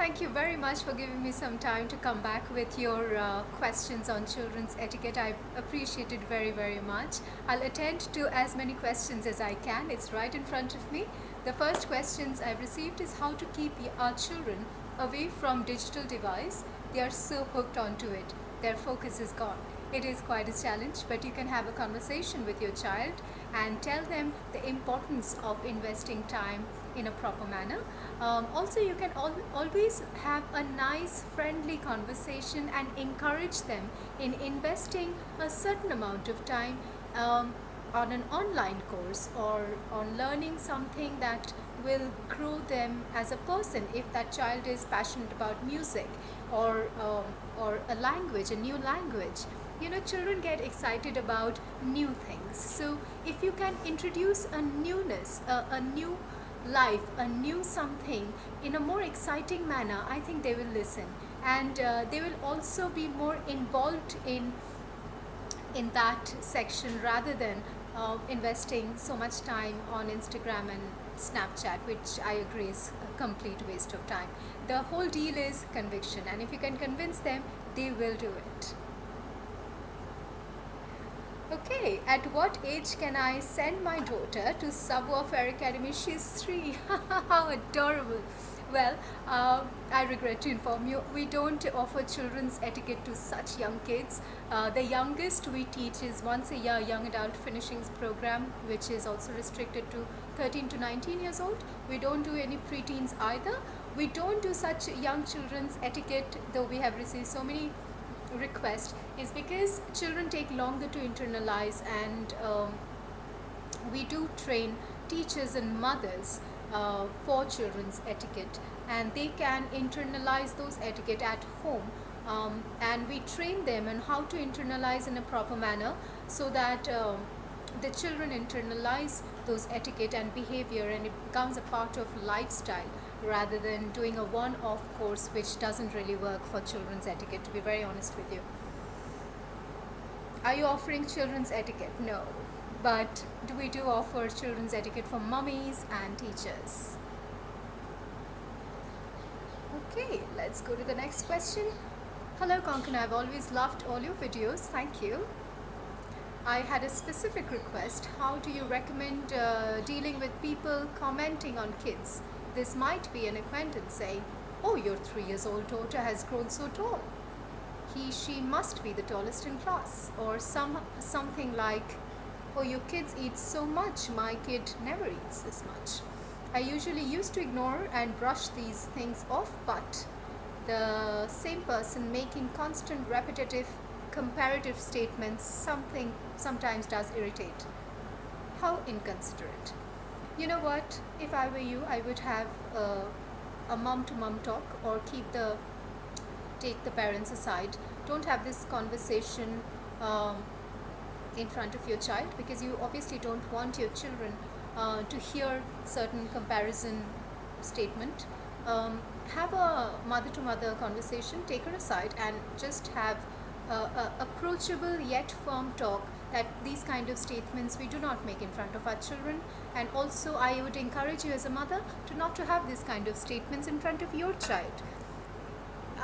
Thank you very much for giving me some time to come back with your questions on children's etiquette. I appreciate it very, very much. I'll attend to as many questions as I can. It's right in front of me. The first questions I've received is how to keep our children away from digital device. They are so hooked onto it. Their focus is gone. It is quite a challenge, but you can have a conversation with your child and tell them the importance of investing time in a proper manner. Also, you can always have a nice, friendly conversation and encourage them in investing a certain amount of time on an online course or on learning something that will grow them as a person. If that child is passionate about music or a language, a new language, children get excited about new things. So if you can introduce a newness, a new life, a new something in a more exciting manner, I think they will listen, and they will also be more involved in that section rather than investing so much time on Instagram and Snapchat, which I agree is a complete waste of time. The whole deal is conviction, and if you can convince them, they will do it. Okay, at what age can I send my daughter to Savoir Faire Academy? She's 3. How adorable. Well, I regret to inform you, we don't offer children's etiquette to such young kids. The youngest we teach is once a year young adult finishings program, which is also restricted to 13 to 19 years old. We don't do any preteens either. We don't do such young children's etiquette, though we have received so many requests, is because children take longer to internalize, and we do train teachers and mothers for children's etiquette, and they can internalize those etiquette at home, and we train them on how to internalize in a proper manner so that the children internalize those etiquette and behavior, and it becomes a part of lifestyle rather than doing a one-off course which doesn't really work for children's etiquette, to be very honest with you. Are you offering children's etiquette? No. But we do offer children's etiquette for mummies and teachers. Okay, let's go to the next question. Hello Konkana, I've always loved all your videos. Thank you. I had a specific request. How do you recommend dealing with people commenting on kids? This might be an acquaintance saying, "Oh, your 3 years old daughter has grown so tall. She must be the tallest in class." Or something like, "Oh, your kids eat so much. My kid never eats this much." I usually used to ignore and brush these things off, but the same person making constant repetitive comparative statements sometimes does irritate. How inconsiderate. You know what? If I were you, I would have a mom-to-mom talk, or take the parents aside. Don't have this conversation in front of your child, because you obviously don't want your children to hear certain comparison statement. Have a mother-to-mother conversation, take her aside, and just have a approachable yet firm talk that these kind of statements we do not make in front of our children. And also I would encourage you as a mother not to have this kind of statements in front of your child.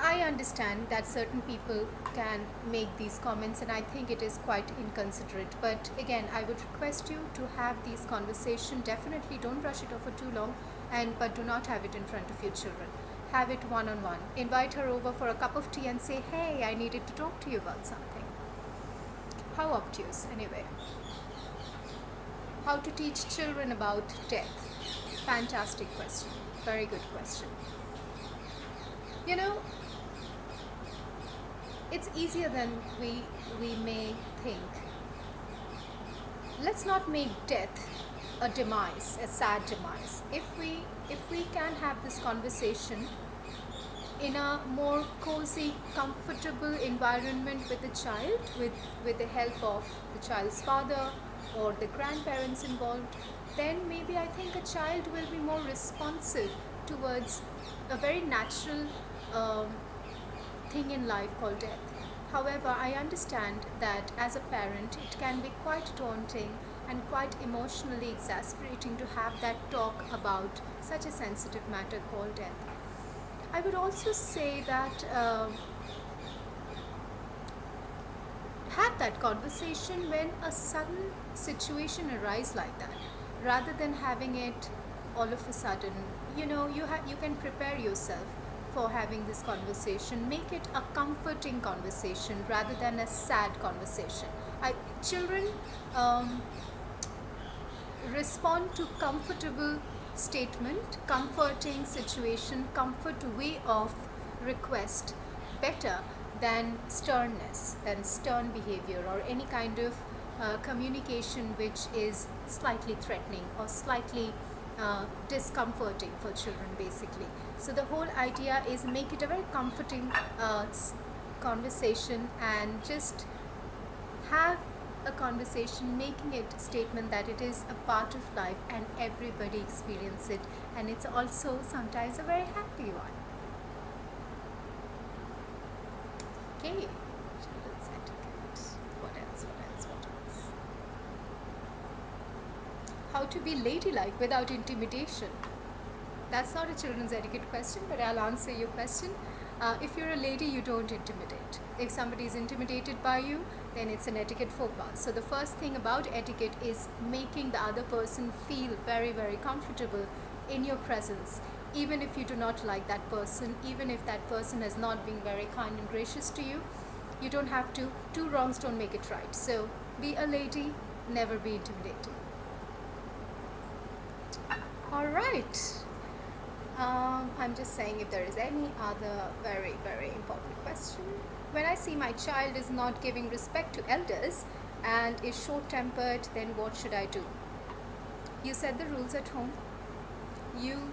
I understand that certain people can make these comments, and I think it is quite inconsiderate, but again, I would request you to have these conversations. Definitely don't brush it off for too long, but do not have it in front of your children. Have it one-on-one. Invite her over for a cup of tea and say, "Hey, I needed to talk to you about something." How obtuse, anyway. How to teach children about death? Fantastic question. Very good question. You know, it's easier than we may think. Let's not make death a demise, a sad demise. If we can have this conversation in a more cozy, comfortable environment with the child, with the help of the child's father or the grandparents involved, then maybe I think a child will be more responsive towards a very natural thing in life called death. However, I understand that as a parent, it can be quite daunting and quite emotionally exasperating to have that talk about such a sensitive matter called death. I would also say that have that conversation when a sudden situation arises like that, rather than having it all of a sudden. You can prepare yourself for having this conversation. Make it a comforting conversation rather than a sad conversation. Children um, respond to comfortable statement, comforting situation, comfort way of request better than sternness, than stern behavior, or any kind of communication which is slightly threatening or slightly discomforting for children, basically. So the whole idea is make it a very comforting conversation, and just have a conversation making it a statement that it is a part of life and everybody experience it, and it's also sometimes a very happy one. Okay, children's etiquette. What else? How to be ladylike without intimidation. That's not a children's etiquette question, but I'll answer your question. If you're a lady, you don't intimidate. If somebody is intimidated by you, then it's an etiquette faux pas. So the first thing about etiquette is making the other person feel very, very comfortable in your presence. Even if you do not like that person, even if that person has not been very kind and gracious to you, you don't have to. Two wrongs don't make it right. So be a lady, never be intimidating. All right. I'm just saying if there is any other very, very important question. When I see my child is not giving respect to elders and is short-tempered, then what should I do? You set the rules at home. You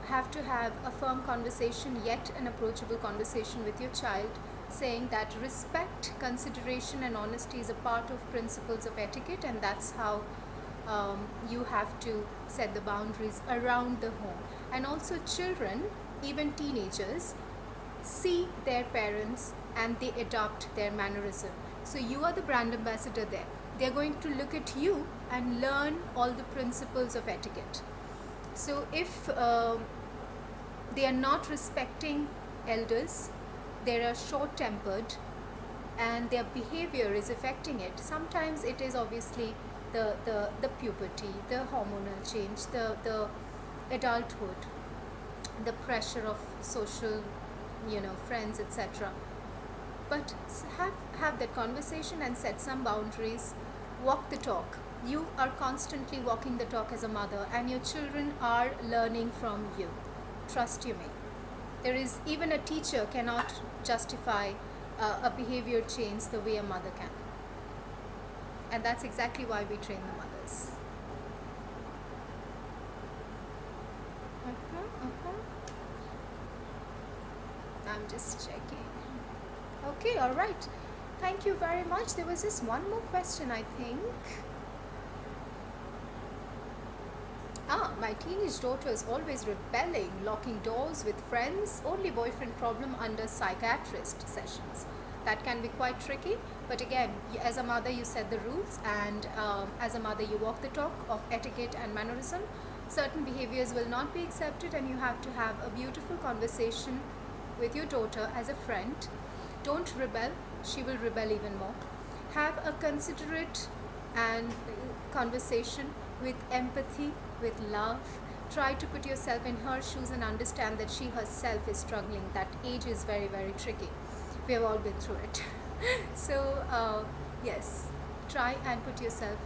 have to have a firm conversation, yet an approachable conversation with your child, saying that respect, consideration, and honesty is a part of principles of etiquette, and that's how you have to set the boundaries around the home. And also children, even teenagers, see their parents and they adopt their mannerism. So you are the brand ambassador there. They're going to look at you and learn all the principles of etiquette. So if they are not respecting elders, they are short-tempered, and their behavior is affecting it, sometimes it is obviously the puberty, the hormonal change, the adulthood, the pressure of social, friends, etc. But have that conversation and set some boundaries. Walk the talk. You are constantly walking the talk as a mother, and your children are learning from you. Trust you me. There is even a teacher cannot justify a behavior change the way a mother can. And that's exactly why we train the mothers. I'm just checking. Okay, all right. Thank you very much. There was just one more question, I think. My teenage daughter is always rebelling, locking doors with friends, only boyfriend problem under psychiatrist sessions. That can be quite tricky, but again, as a mother, you set the rules, and as a mother, you walk the talk of etiquette and mannerism. Certain behaviors will not be accepted, and you have to have a beautiful conversation with your daughter as a friend. Don't rebel, she will rebel even more. Have a considerate and conversation with empathy, with love. Try to put yourself in her shoes and understand that she herself is struggling. That age is very, very tricky. We have all been through it. So yes, try and put yourself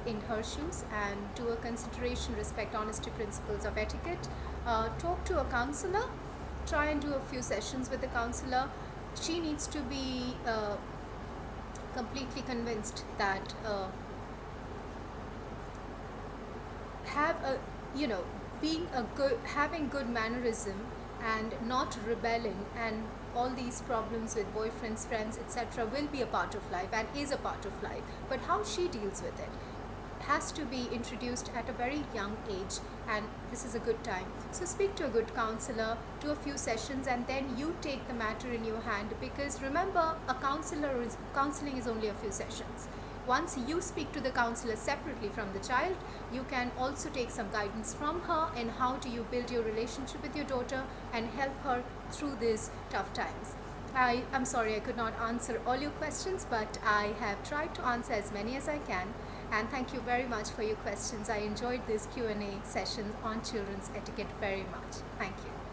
in her shoes and do a consideration, respect, honesty, principles of etiquette. Talk to a counselor. Try and do a few sessions with the counselor. She needs to be completely convinced that having good mannerism and not rebelling and all these problems with boyfriends, friends, etc. will be a part of life and is a part of life. But how she deals with it has to be introduced at a very young age, and this is a good time. So speak to a good counselor, do a few sessions, and then you take the matter in your hand, because remember, counseling is only a few sessions. once you speak to the counselor separately from the child, you can also take some guidance from her in how do you build your relationship with your daughter and help her through these tough times. I'm sorry I could not answer all your questions, but I have tried to answer as many as I can. And thank you very much for your questions. I enjoyed this Q&A session on children's etiquette very much. Thank you.